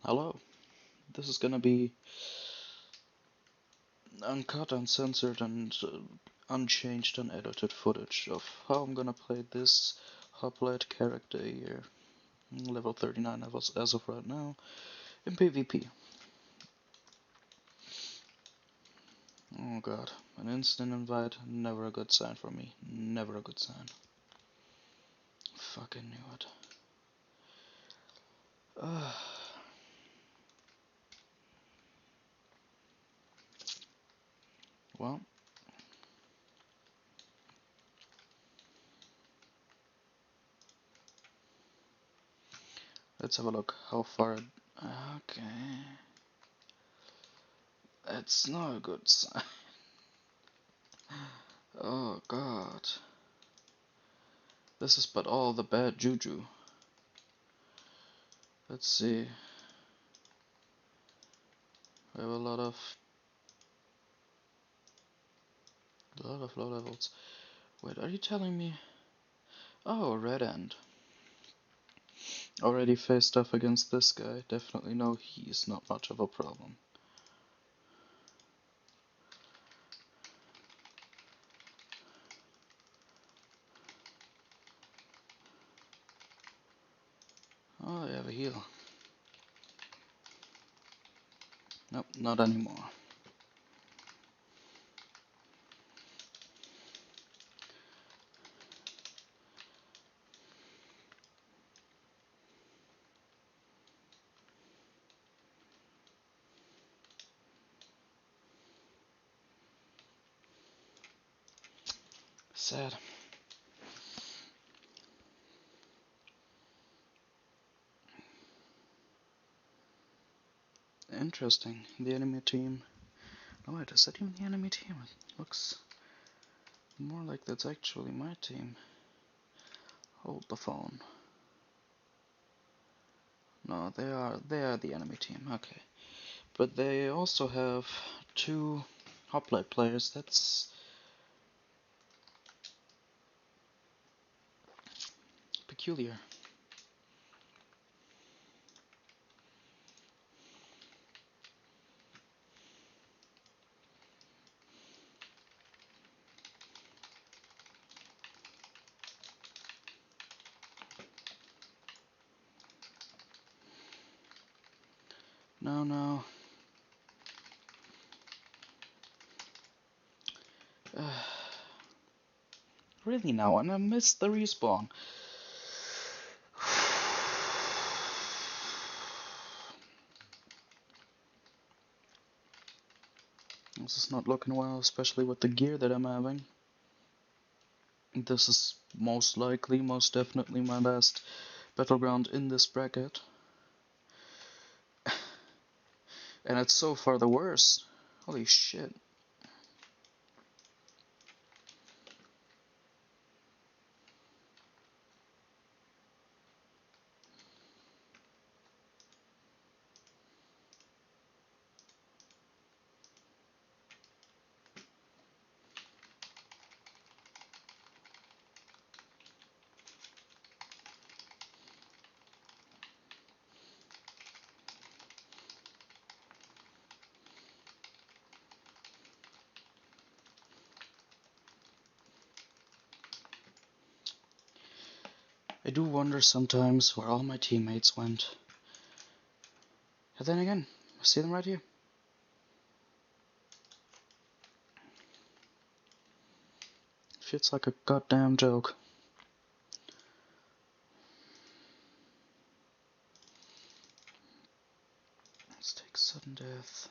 Hello, this is gonna be uncut, uncensored, and unchanged, unedited footage of how I'm gonna play this Hoplite character here, level 39 as of right now, in PvP. Oh god, an instant invite, never a good sign for me, never a good sign. Fucking knew it. Well, let's have a look how far. Okay, it's not a good sign. Oh god, this is but all the bad juju. Let's see. We have a lot of low levels. Wait, are you telling me? Oh, red end. Already faced off against this guy. Definitely know he's not much of a problem. Oh, they have a heal. Nope, not anymore. Sad. Interesting. The enemy team. Oh wait, is that even the enemy team? It looks more like that's actually my team. Hold the phone. No, they are the enemy team. Okay, but they also have two Hoplite players. That's peculiar. No. Really now, and I missed the respawn. This is not looking well, especially with the gear that I'm having. This is most likely, most definitely my last battleground in this bracket. And it's so far the worst. Holy shit. I do wonder sometimes where all my teammates went. And then again, I see them right here. Feels like a goddamn joke. Let's take sudden death.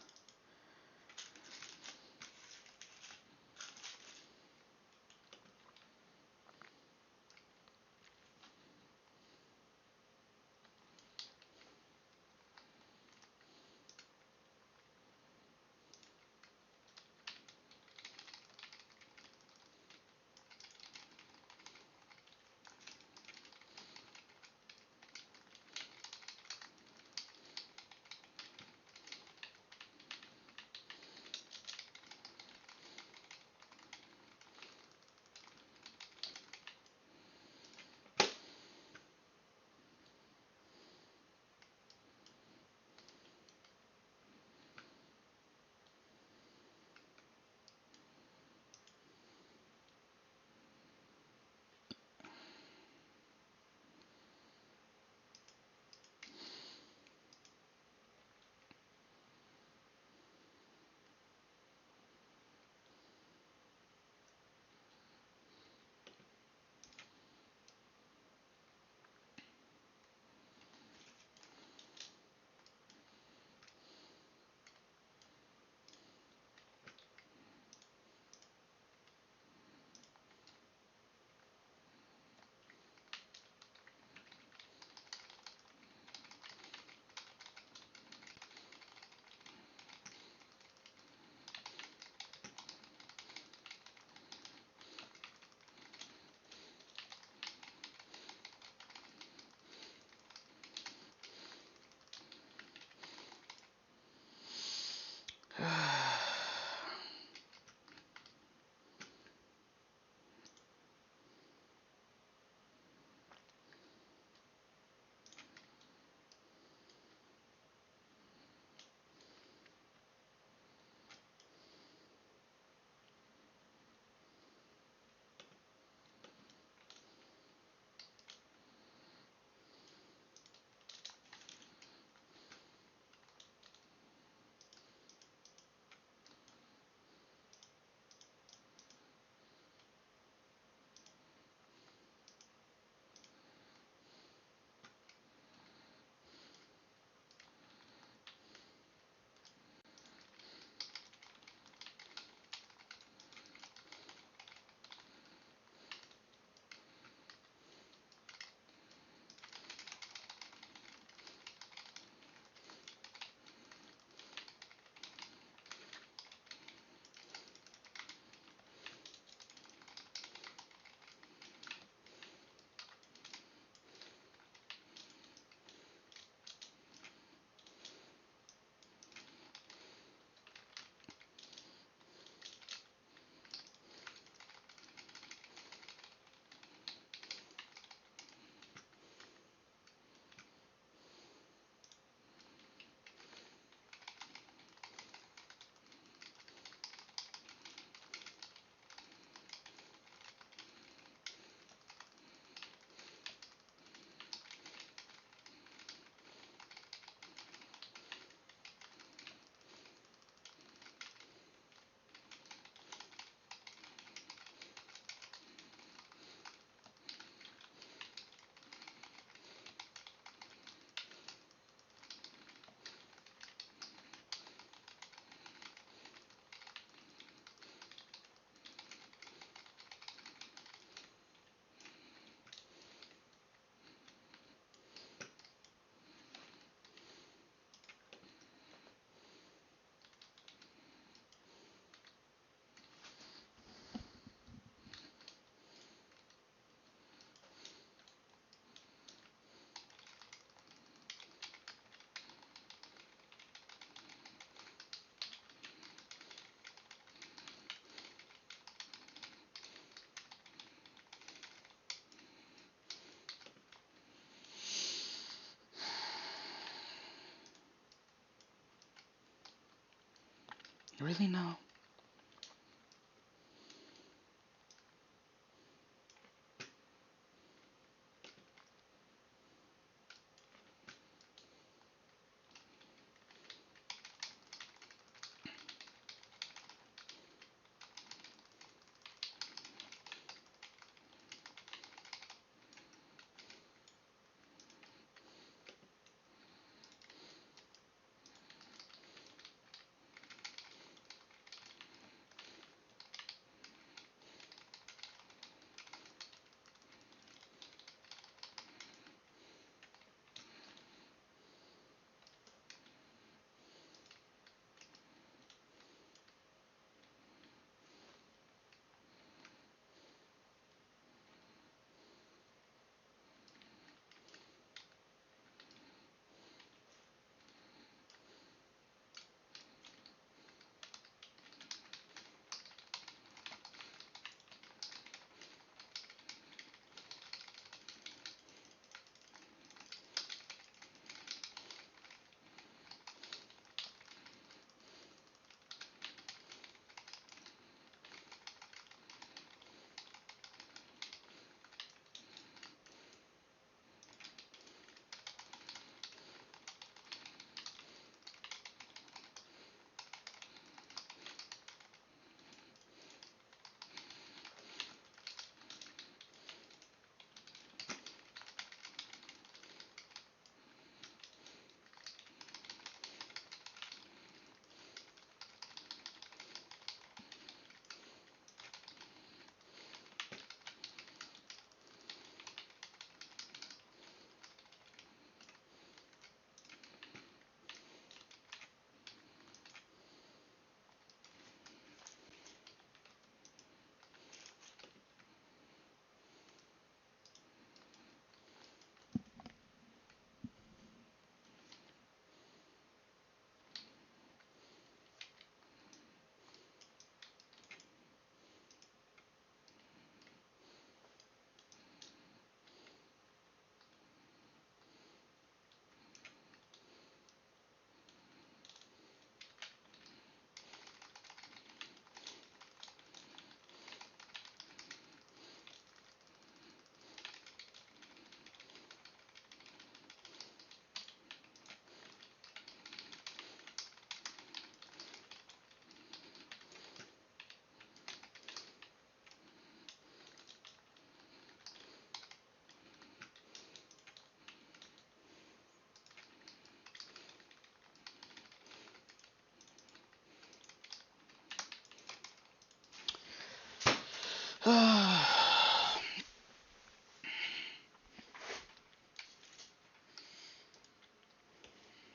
Really now?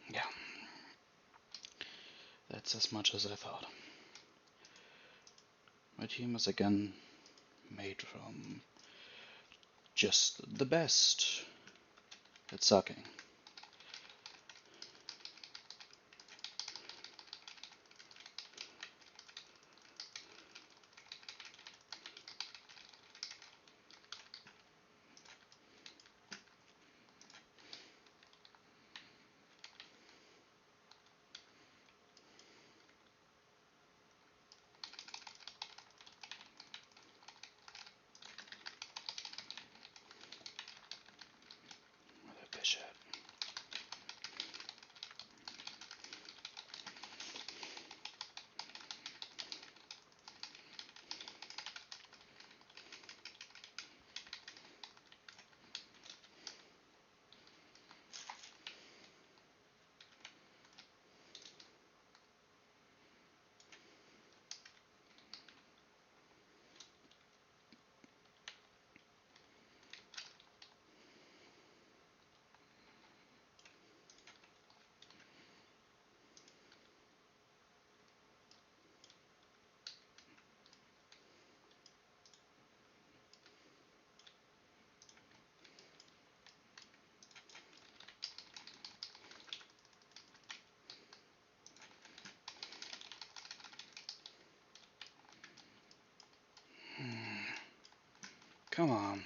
Yeah, that's as much as I thought. My team is again made from just the best at sucking. With a bishop. Come on.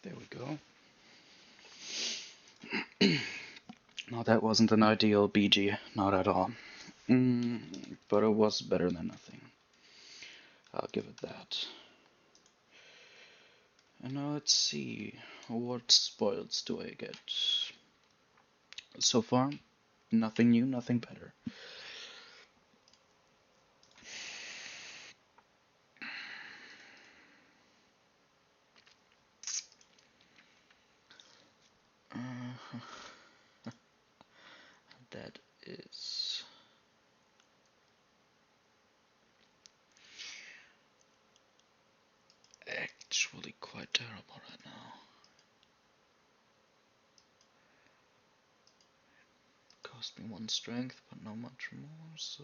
There we go. No, that wasn't an ideal BG, not at all. But it was better than nothing. I'll give it that. And now let's see, what spoils do I get? So far, nothing new, nothing better. That is actually quite terrible right now. Cost me 1 strength, but not much more, so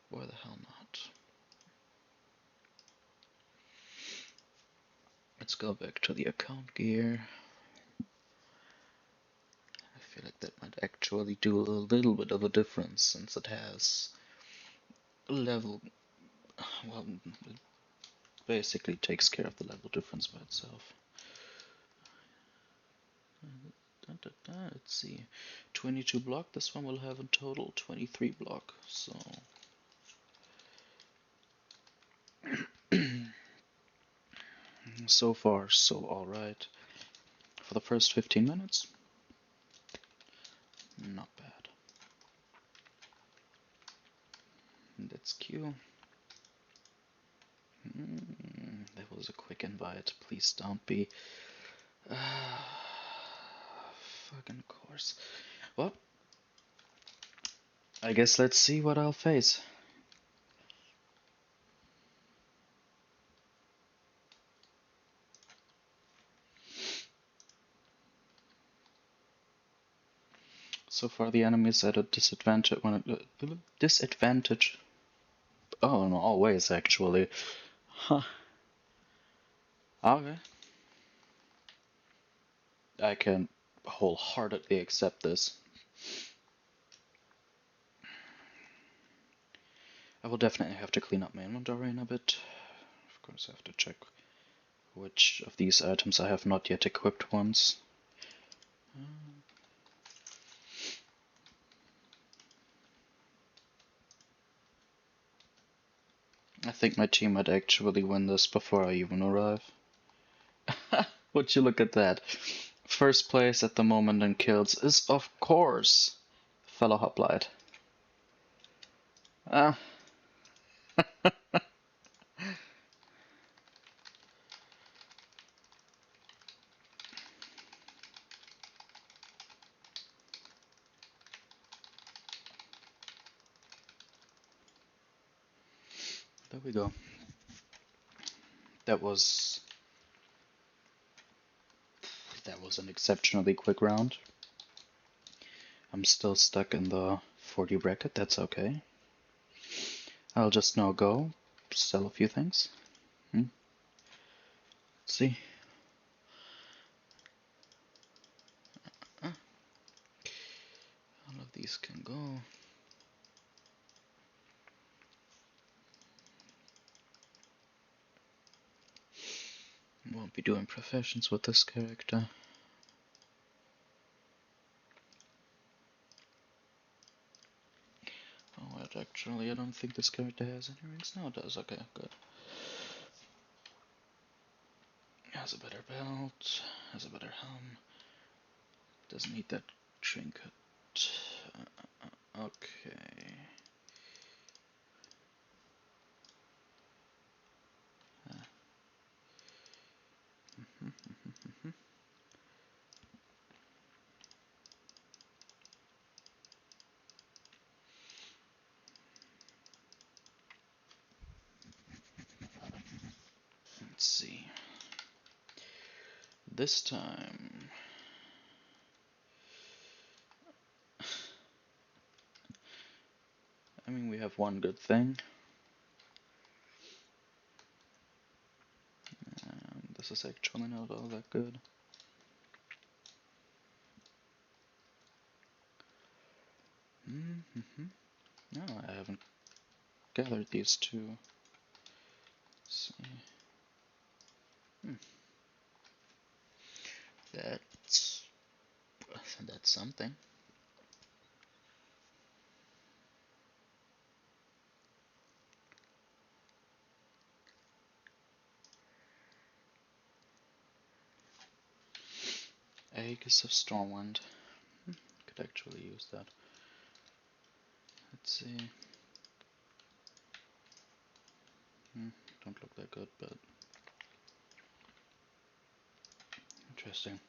why the hell not? Let's go back to the account gear. I feel like that might actually do a little bit of a difference, since it has level, well, it basically takes care of the level difference by itself. Let's see, 22 block, this one will have in total 23 block, so so far so alright. For the first 15 minutes, not bad. That's Q. That was a quick invite, please don't be. Fucking course. Well, I guess let's see what I'll face. So far the enemy's at a disadvantage disadvantage. Oh, in all ways actually. Huh. Okay. I can wholeheartedly accept this. I will definitely have to clean up my inventory in a bit. Of course I have to check which of these items I have not yet equipped once. I think my team might actually win this before I even arrive. Would you look at that? First place at the moment in kills is, of course, fellow Hoplite. Ah. There we go. That was an exceptionally quick round. I'm still stuck in the 40 bracket, that's okay. I'll just now go sell a few things. Let's see. All of these can go. Won't be doing professions with this character. Oh, wait, actually, I don't think this character has any rings. No, it does. Okay, good. Has a better belt, has a better helm. Doesn't need that trinket. Okay. Let's see. This time, I mean, we have one good thing. This is actually not all that good. No, I haven't gathered these two. Let's see. That's something. Aegis of Stormwind. Could actually use that. Let's see. Don't look that good, but interesting.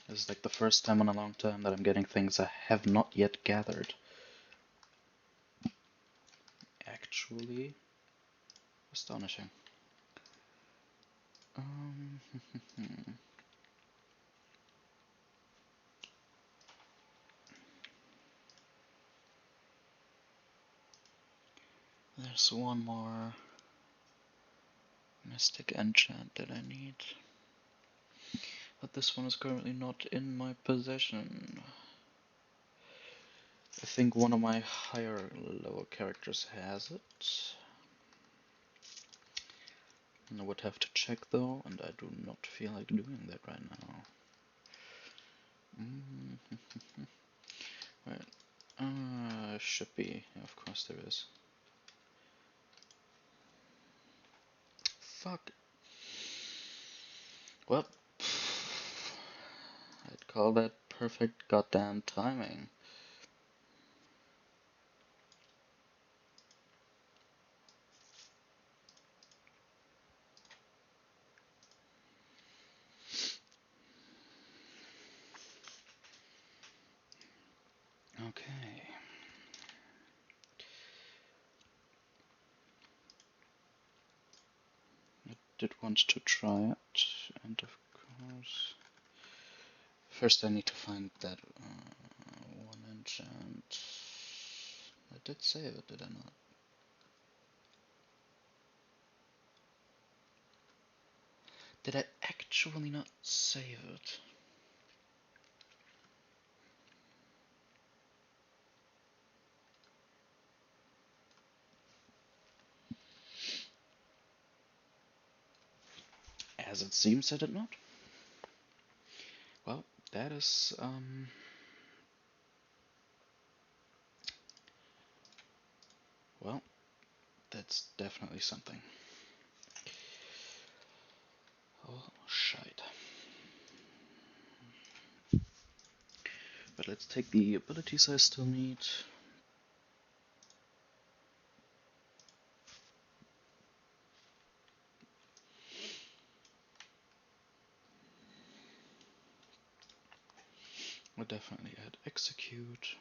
This is like the first time in a long time that I'm getting things I have not yet gathered. Actually, astonishing. There's one more mystic enchant that I need. But this one is currently not in my possession. I think one of my higher level characters has it. And I would have to check though, and I do not feel like doing that right now. Right. Should be. Yeah, of course there is. Fuck. Well, I'd call that perfect goddamn timing. Okay. I did want to try it, and of course... First I need to find that one enchant. I did save it, did I not? Did I actually not save it? As it seems I did not. Well, that is, well, that's definitely something. Oh, shite. But let's take the abilities I still need. We'll definitely add execute.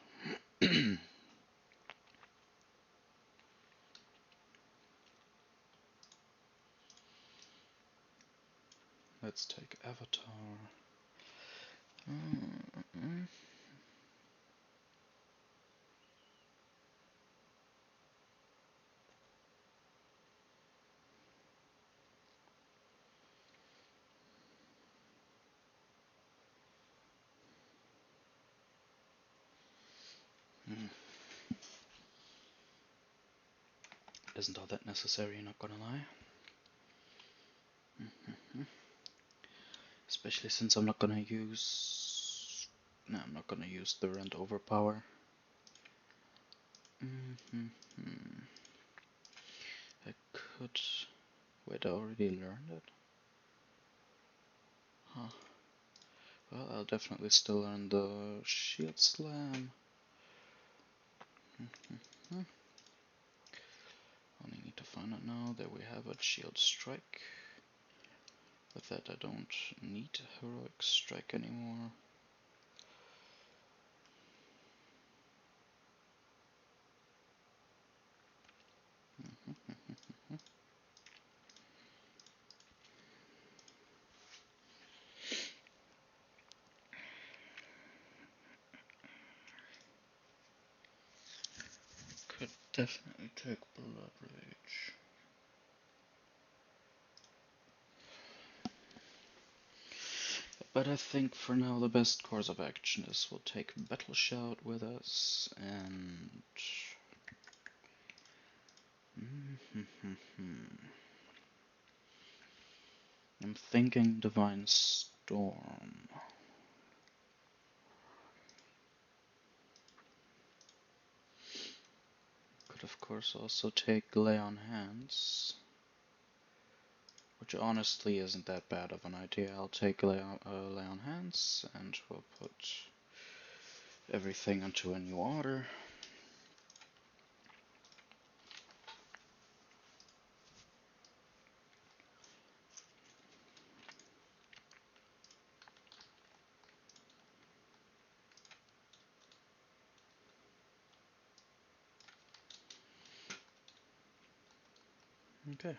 Let's take avatar. Isn't all that necessary, not gonna lie. Especially since I'm not gonna use... No, I'm not gonna use the rent overpower. I could... Wait, I already learned it? Huh. Well, I'll definitely still learn the shield slam. Only need to find it now. There we have it, shield strike. With that I don't need heroic strike anymore. Could definitely take Blood Rage. But I think for now the best course of action is we'll take Battle Shout with us and... I'm thinking Divine Storm. Could of course also take Lay on Hands, which honestly isn't that bad of an idea. I'll take Lay on Hands, and we'll put everything into a new order. Okay.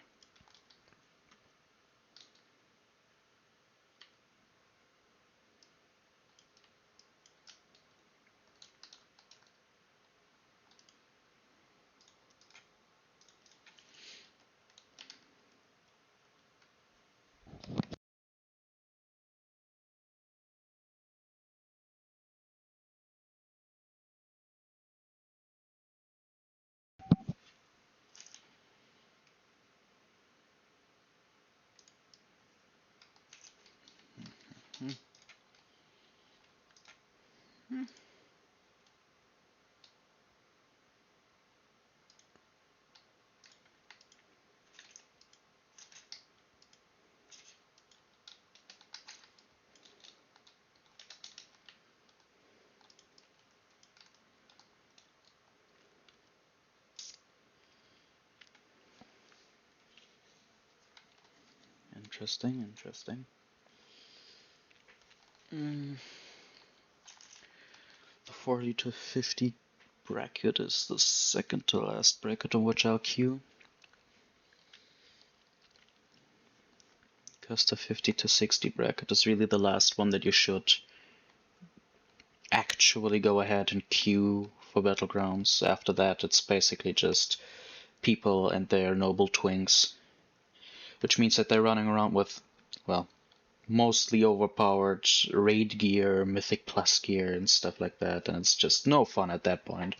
Interesting. The 40 to 50 bracket is the second to last bracket on which I'll queue. Because the 50 to 60 bracket is really the last one that you should actually go ahead and queue for Battlegrounds. After that, it's basically just people and their noble twinks. Which means that they're running around with, well, mostly overpowered raid gear, mythic plus gear, and stuff like that, and it's just no fun at that point.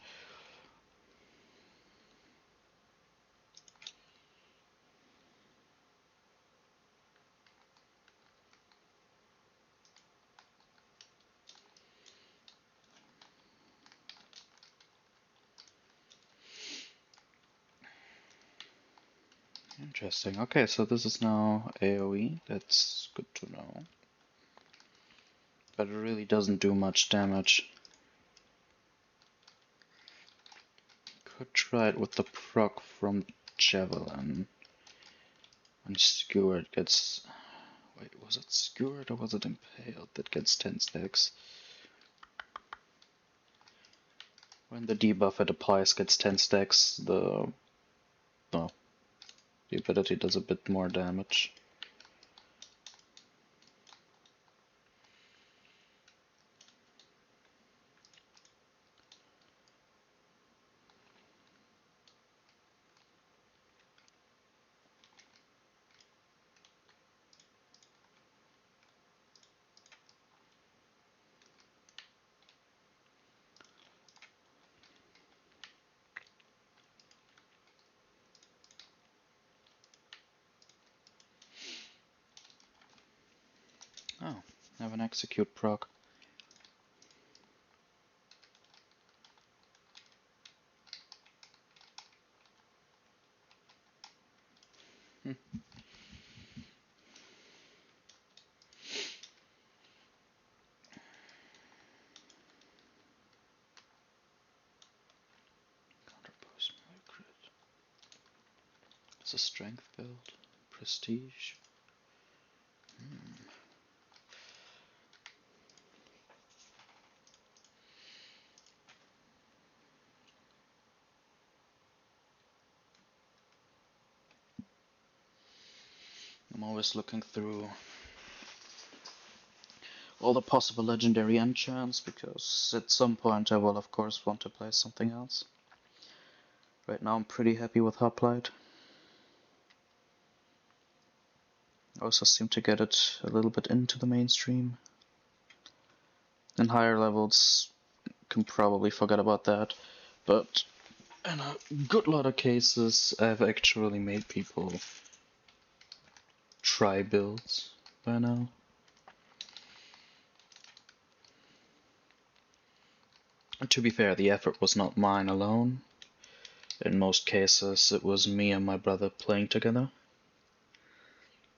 Interesting. Okay, so this is now AoE. That's good to know. But it really doesn't do much damage. Could try it with the proc from Javelin. When Skewered gets... Wait, was it Skewered or was it Impaled that gets 10 stacks? When the debuff it applies gets 10 stacks, the ability does a bit more damage. Oh, I have an execute proc. Counter post melee crit. It's a strength build. Prestige. I'm always looking through all the possible legendary enchants, because at some point I will of course want to play something else. Right now I'm pretty happy with Hoplite. I also seem to get it a little bit into the mainstream. In higher levels, can probably forget about that, but in a good lot of cases I've actually made people try builds by now. To be fair, the effort was not mine alone. In most cases, it was me and my brother playing together.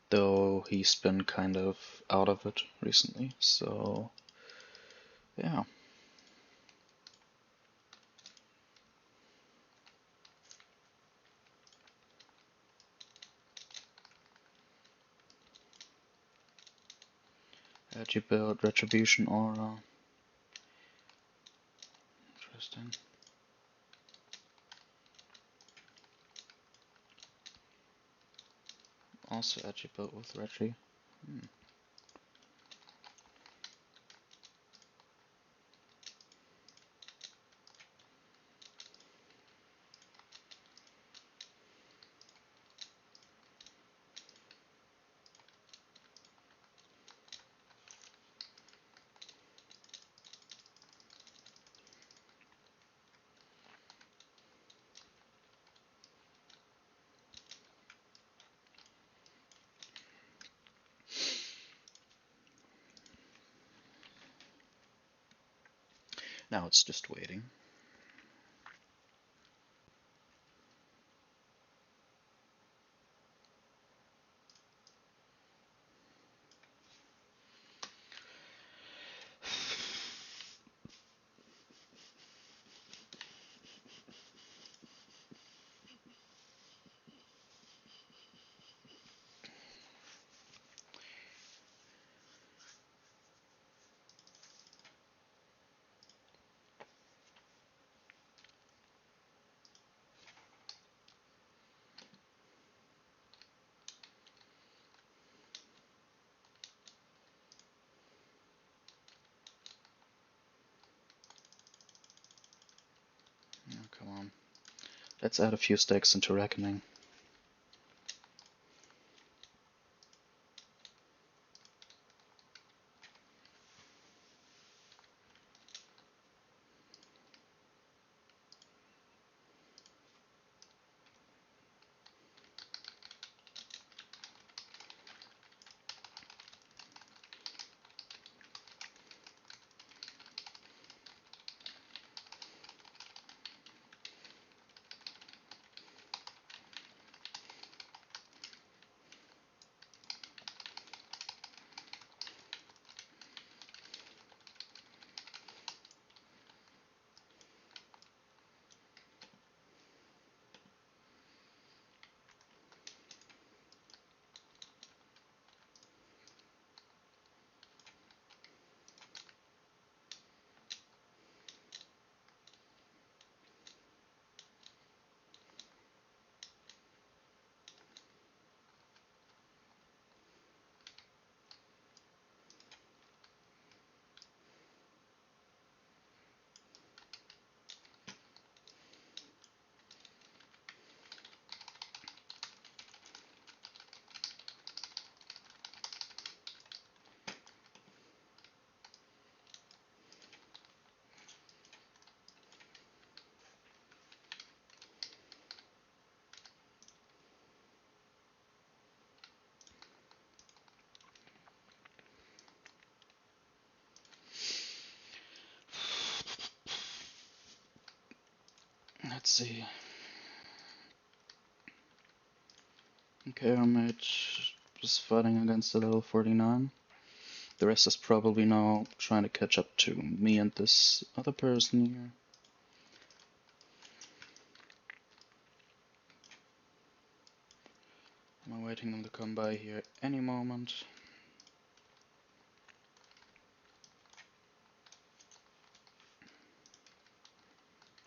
Though he's been kind of out of it recently, so yeah. Edgy build, retribution aura. Interesting. Also edgy build with retri. Now it's just waiting. Oh, come on. Let's add a few stakes into Reckoning. Let's see. Okay, our mage is fighting against a level 49. The rest is probably now trying to catch up to me and this other person here. I'm awaiting them to come by here any moment.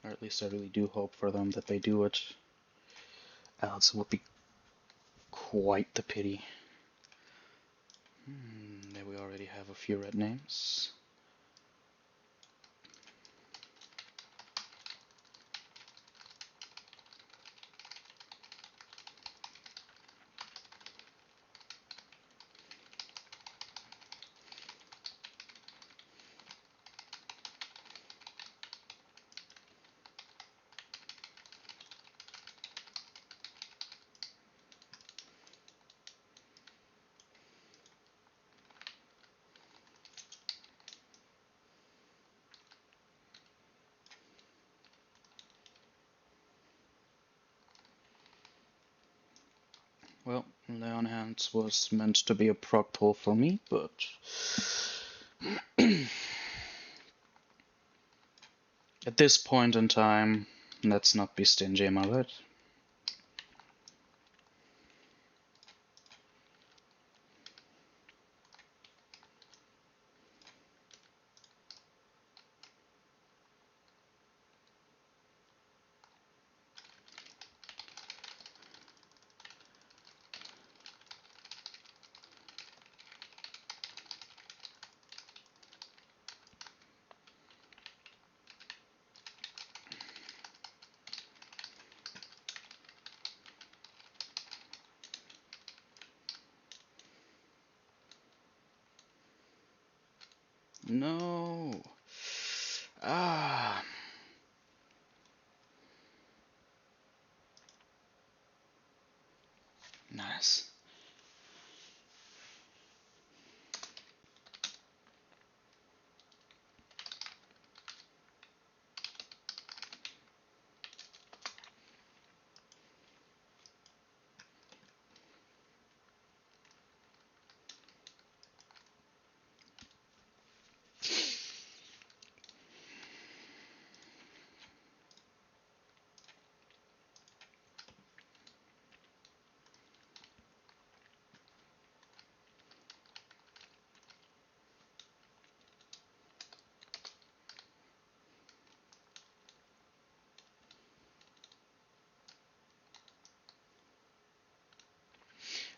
Or at least I really do hope for them that they do it. Else it would be quite the pity. There we already have a few red names. Well, Leon Hands was meant to be a proc pull for me, but at this point in time, let's not be stingy, am I right? No. Ah. Nice.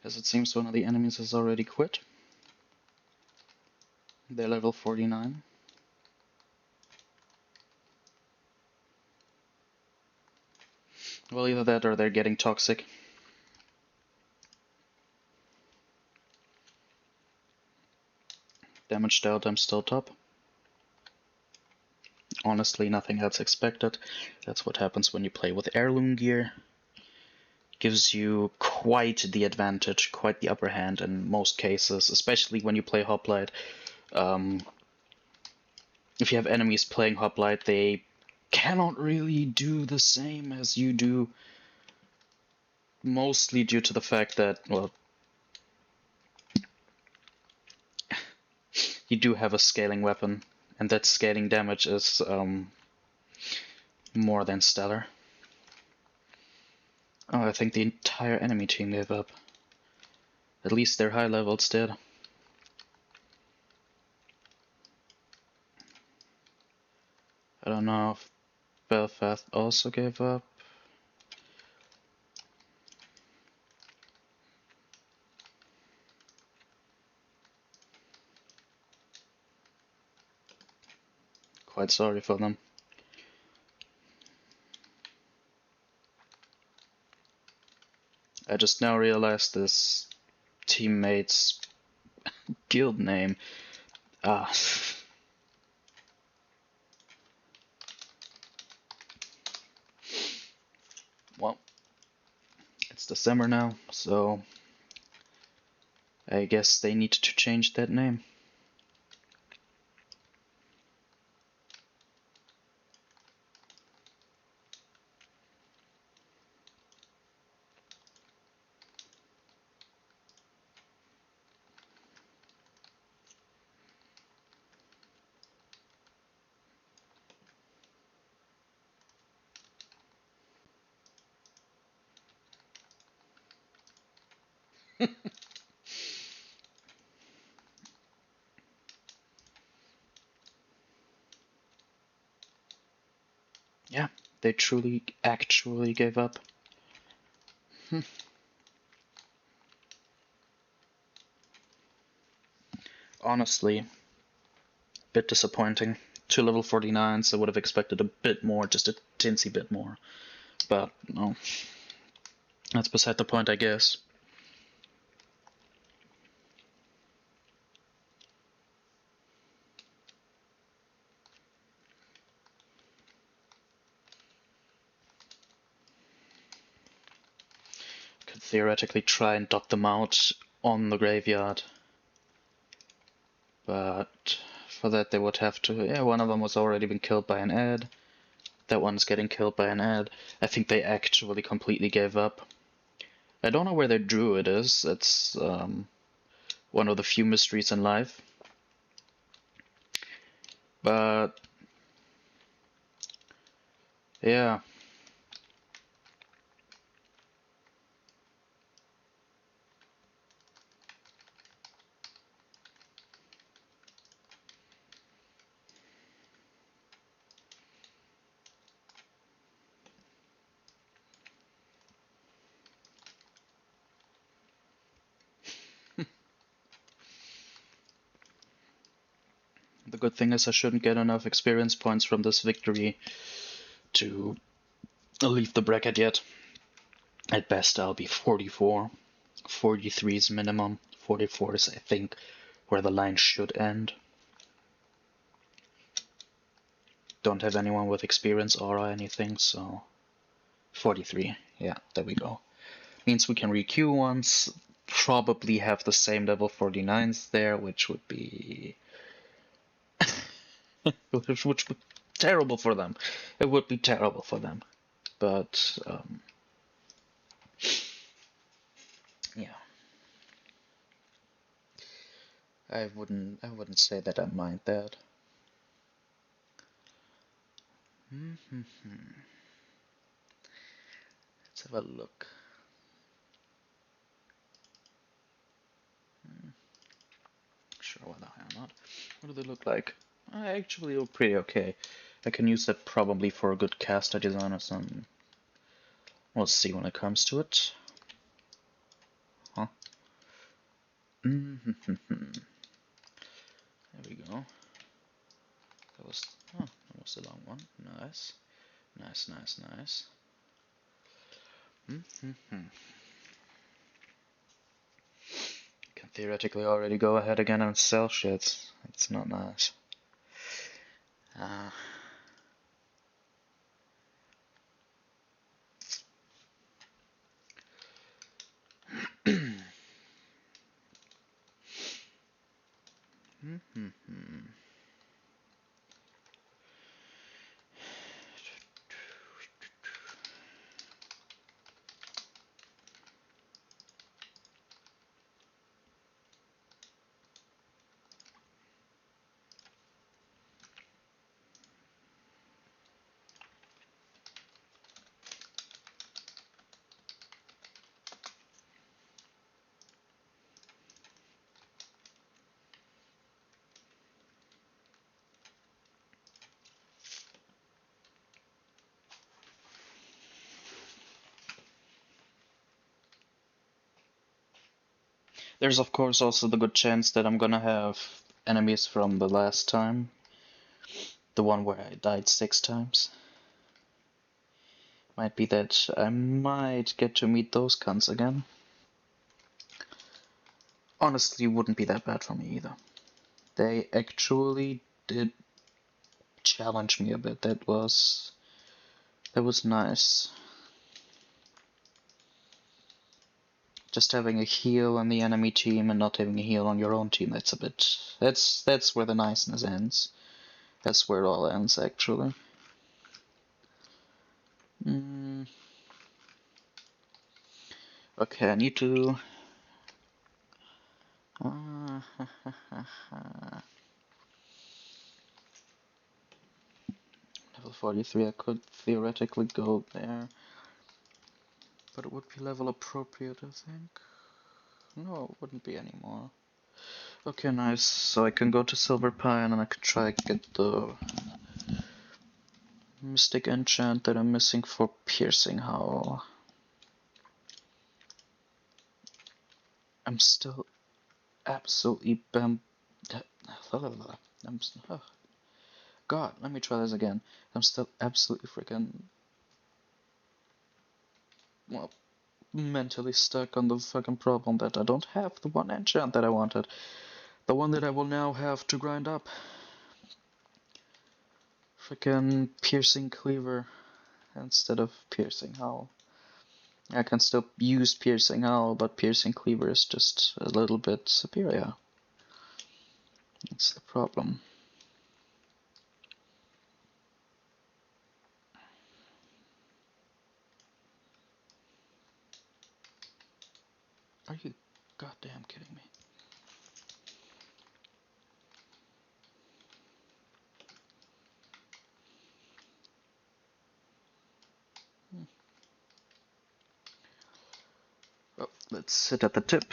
As it seems one of the enemies has already quit. They're level 49. Well, either that or they're getting toxic. Damage dealt, I'm still top. Honestly, nothing else expected. That's what happens when you play with heirloom gear. Gives you quite the advantage, quite the upper hand in most cases, especially when you play Hoplite. If you have enemies playing Hoplite, they cannot really do the same as you do, mostly due to the fact that, well, you do have a scaling weapon, and that scaling damage is more than stellar. Oh, I think the entire enemy team gave up. At least their high levels did. I don't know if Belfast also gave up. Quite sorry for them. I just now realized this teammate's guild name. Ah. Well, it's December now, so I guess they need to change that name. Yeah, they truly, actually gave up. Honestly, bit disappointing. 2 level 49s, I would have expected a bit more, just a tinsy bit more. But, no. That's beside the point, I guess. Could theoretically try and dock them out on the graveyard. But for that they would have to... Yeah, one of them was already been killed by an ad. That one's getting killed by an ad. I think they actually completely gave up. I don't know where their druid is. It's one of the few mysteries in life. But yeah. The good thing is I shouldn't get enough experience points from this victory to leave the bracket yet. At best I'll be 44. 43 is minimum. 44 is, I think, where the line should end. Don't have anyone with experience aura or anything, so 43. Yeah, there we go. Means we can re-queue once, probably have the same level 49s there, which would be which would be terrible for them. It would be terrible for them. But yeah. I wouldn't say that I mind that. Let's have a look. Sure, why the hell not? What do they look like? Actually, look pretty okay. I can use that probably for a good caster design or something. We'll see when it comes to it. Huh? There we go. That was a long one. Nice. Nice. Can theoretically already go ahead again and sell shit. It's not nice. There's of course also the good chance that I'm gonna have enemies from the last time. The one where I died 6 times. Might be that I might get to meet those cunts again. Honestly, wouldn't be that bad for me either. They actually did challenge me a bit. That was nice. Just having a heal on the enemy team and not having a heal on your own team, that's a bit... That's where the niceness ends. That's where it all ends, actually. Okay, I need to... Level 43, I could theoretically go there. But it would be level appropriate, I think. No, it wouldn't be anymore. Okay, nice. So I can go to Silver Pine and I can try to get the Mystic Enchant that I'm missing for Piercing Howl. I'm still absolutely God, let me try this again. I'm still absolutely freaking... well, mentally stuck on the fucking problem that I don't have the one enchant that I wanted. The one that I will now have to grind up. Freaking Piercing Cleaver instead of Piercing Howl. I can still use Piercing Howl, but Piercing Cleaver is just a little bit superior. That's the problem. Are you goddamn kidding me? Well, let's sit at the tip.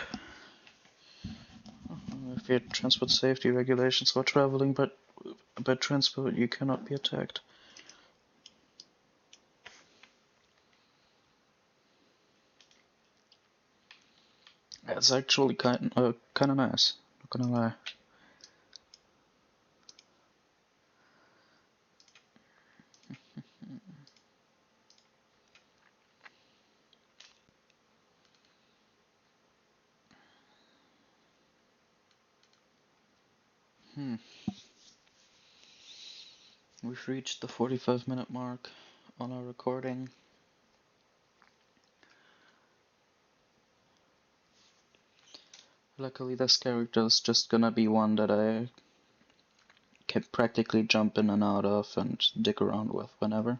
If you transport safety regulations for traveling by transport, you cannot be attacked. That's actually kind of nice. Not gonna lie. We've reached the 45-minute mark on our recording. Luckily, this character is just gonna be one that I can practically jump in and out of and dick around with whenever.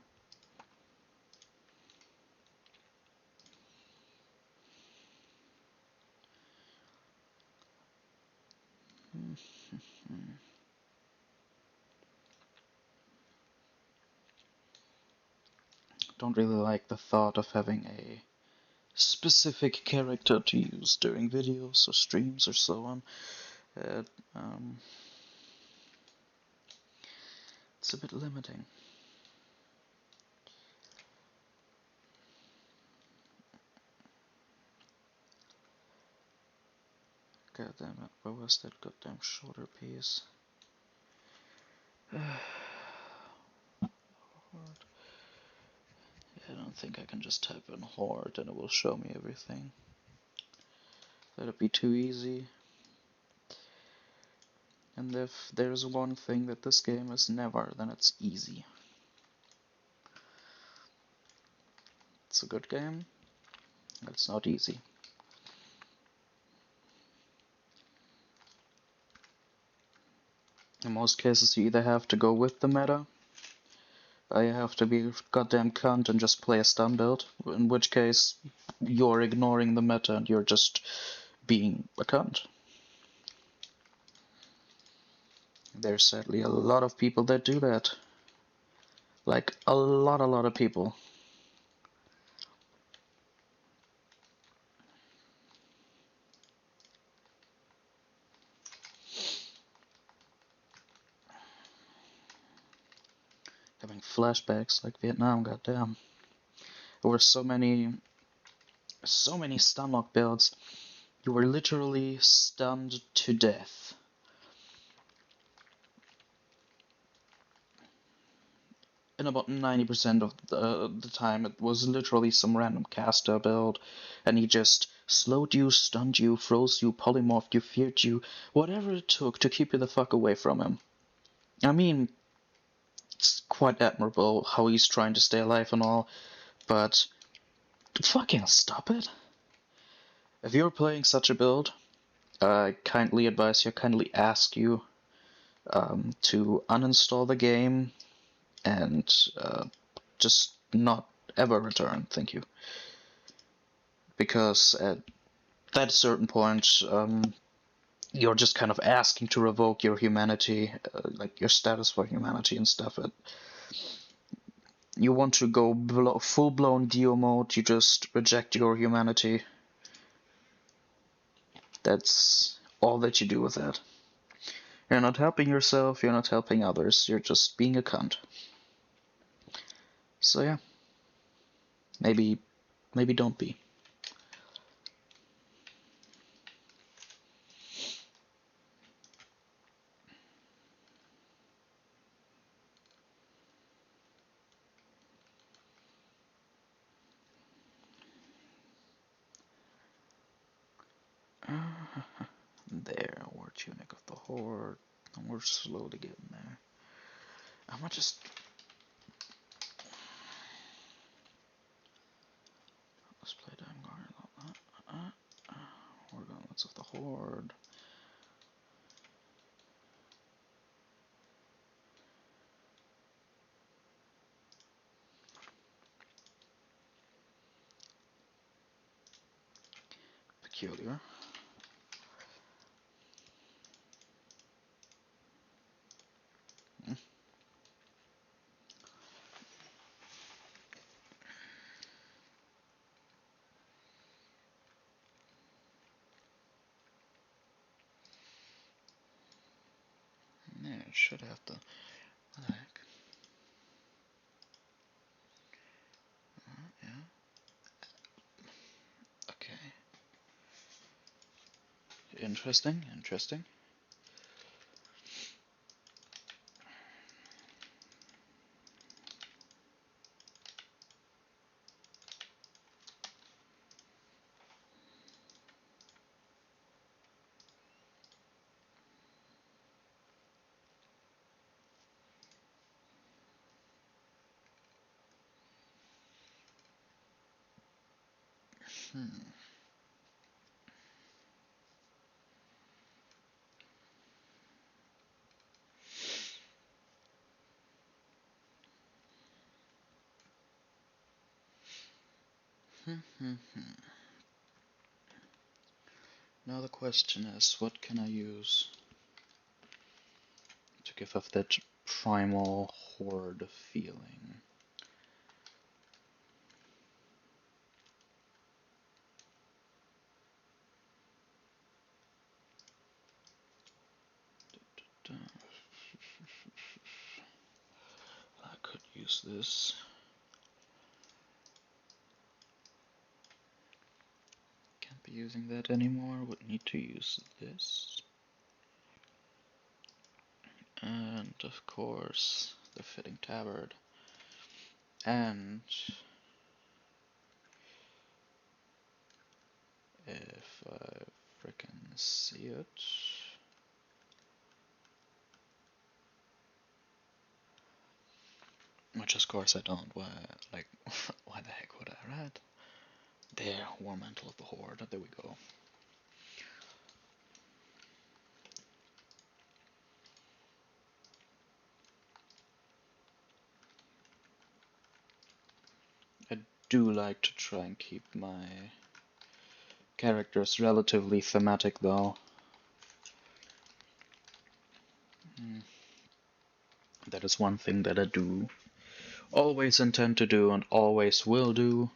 Don't really like the thought of having a specific character to use during videos or streams or so on. It's a bit limiting. God damn it, where was that goddamn shoulder piece? I don't think I can just type in horde and it will show me everything. That'd be too easy. And if there's one thing that this game is never, then it's easy. It's a good game, it's not easy. In most cases you either have to go with the meta, or you have to be a goddamn cunt and just play a stun build, in which case you're ignoring the meta and you're just being a cunt. There's sadly a lot of people that do that. Like, a lot of people. Having flashbacks like Vietnam, goddamn. There were so many stunlock builds. You were literally stunned to death. And about 90% of the time it was literally some random caster build, and he just slowed you, stunned you, froze you, polymorphed you, feared you, whatever it took to keep you the fuck away from him. I mean, it's quite admirable how he's trying to stay alive and all, but fucking stop it. If you're playing such a build, I kindly ask you to uninstall the game and just not ever return. Thank you. Because at that certain point, you're just kind of asking to revoke your humanity, like your status for humanity and stuff. You want to go full-blown Dio mode, you just reject your humanity. That's all that you do with that. You're not helping yourself, you're not helping others, you're just being a cunt. So yeah, maybe don't be. There, War Tunic of the Horde. And we're slowly getting there. I'm gonna just... Let's play Vanguard. War Gauntlets of the Horde. peculiar. Yeah, it should have the heck. Yeah. Okay. Interesting. Interesting. Hmm. Now the question is, what can I use to give off that primal horde feeling? I could use this. Can't be using that anymore. Would need to use this. And of course, the fitting tabard. And if I frickin' see it. Which of course I don't. Why, like, why the heck would I, right? There, War Mantle of the Horde. There we go. I do like to try and keep my characters relatively thematic, though. That is one thing that I do always intend to do and always will do.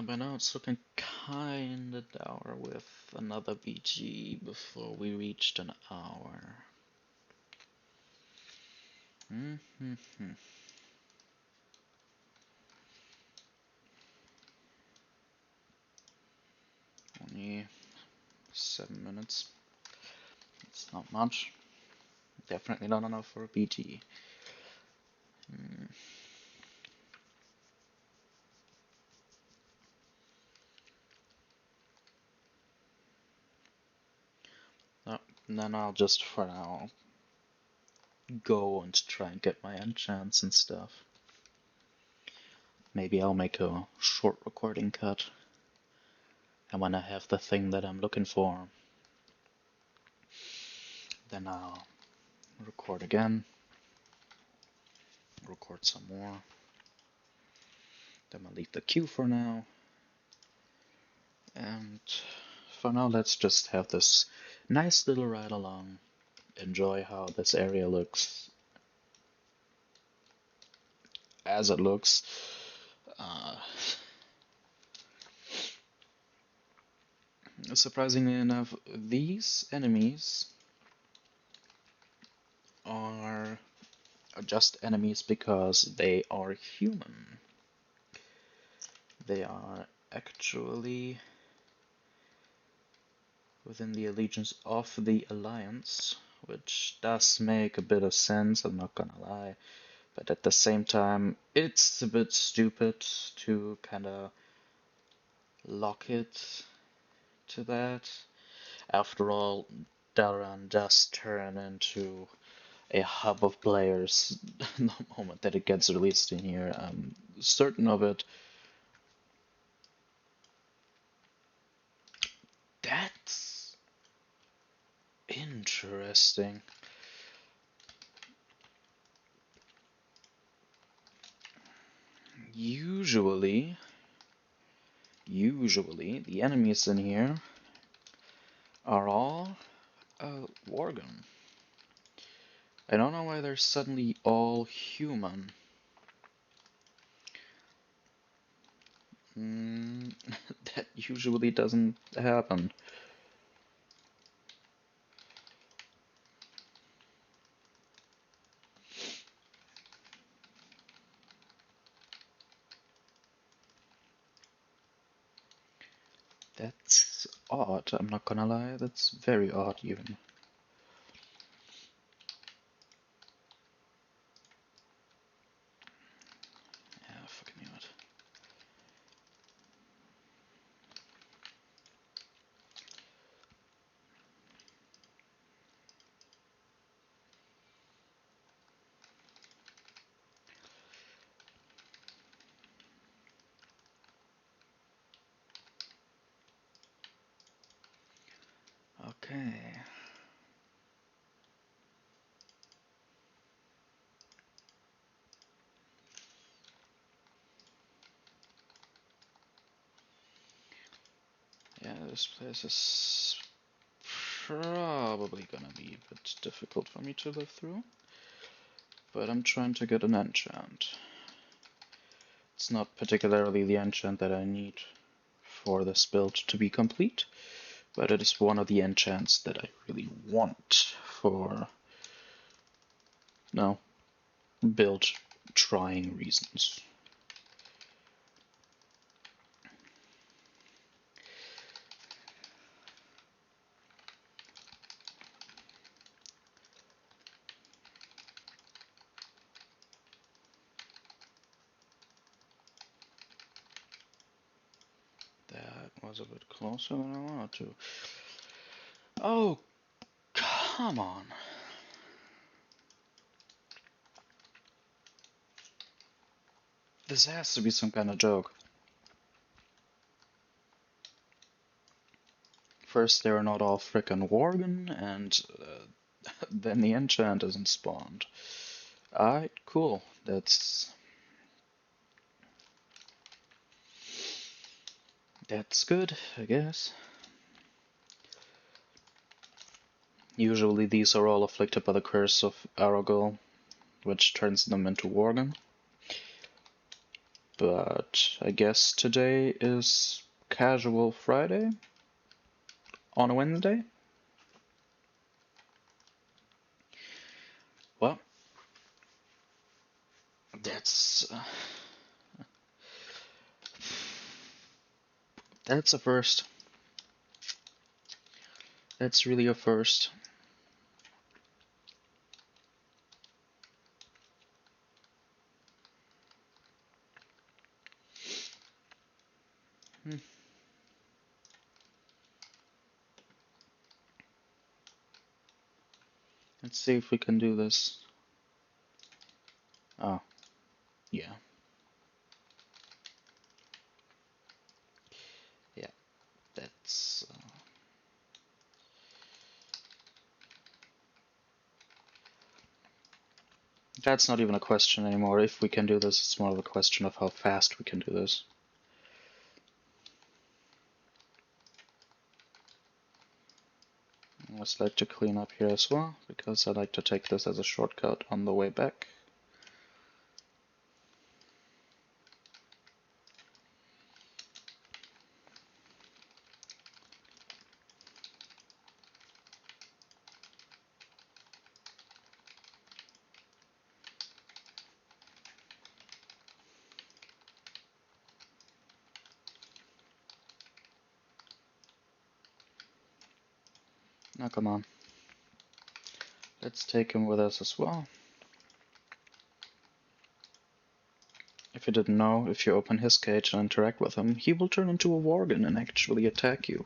But now it's looking kinda dour with another BG before we reached an hour. Only 7 minutes. It's not much. Definitely not enough for a BG. Then I'll just for now go and try and get my enchants and stuff. Maybe I'll make a short recording cut. And when I have the thing that I'm looking for, then I'll record again, record some more. Then I'll leave the queue for now. And for now, let's just have this nice little ride along. Enjoy how this area looks as it looks. Surprisingly enough, these enemies are just enemies because they are human. They are actually within the allegiance of the Alliance, which does make a bit of sense, I'm not gonna lie. But at the same time, it's a bit stupid to kinda lock it to that. After all, Dalaran does turn into a hub of players the moment that it gets released in here. I'm certain of it. That's interesting. Usually the enemies in here are all Worgen. I don't know why they're suddenly all human. That usually doesn't happen. That's odd, I'm not gonna lie, that's very odd even. Yeah, fucking knew it. Okay. Yeah, this place is probably gonna be a bit difficult for me to live through. But I'm trying to get an enchant. It's not particularly the enchant that I need for this build to be complete, but it is one of the enchants that I really want for, no, build trying reasons. That was a bit closer than I wanted to. Oh, come on. This has to be some kind of joke. First they're not all frickin' Worgen, and then the enchant isn't spawned. Alright, cool. That's good, I guess. Usually these are all afflicted by the curse of Aragorn, which turns them into Worgen. But I guess today is Casual Friday on a Wednesday. Well, that's a first. That's really a first. Let's see if we can do this. Oh, yeah. Yeah, that's... That's not even a question anymore. If we can do this, it's more of a question of how fast we can do this. I just like to clean up here as well, because I like to take this as a shortcut on the way back. Now come on. Let's take him with us as well. If you didn't know, if you open his cage and interact with him, he will turn into a Worgen and actually attack you.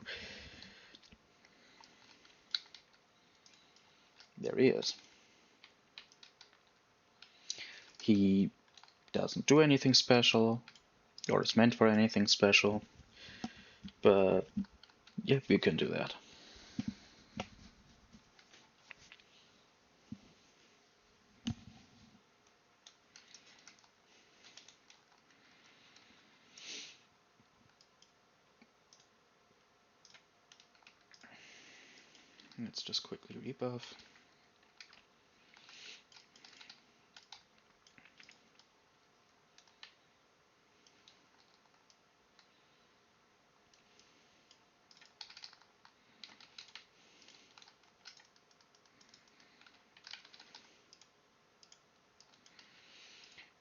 There he is. He doesn't do anything special, or is meant for anything special, but yeah, you can do that. Let's just quickly rebuff.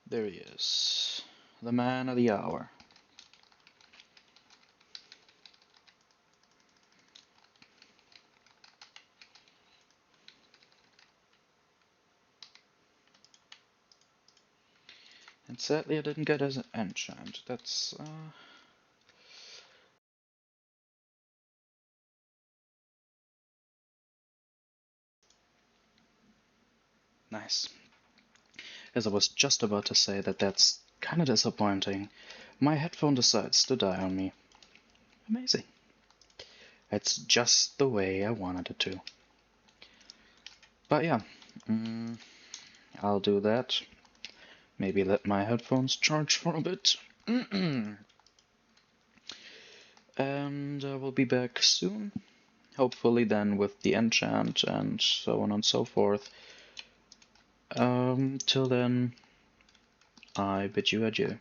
There he is, the man of the hour. And sadly I didn't get his enchant. That's nice. As I was just about to say that's kinda disappointing. My headphone decides to die on me. Amazing. It's just the way I wanted it to. But yeah, I'll do that. Maybe let my headphones charge for a bit. And I will be back soon. Hopefully then with the enchant and so on and so forth. Till then, I bid you adieu.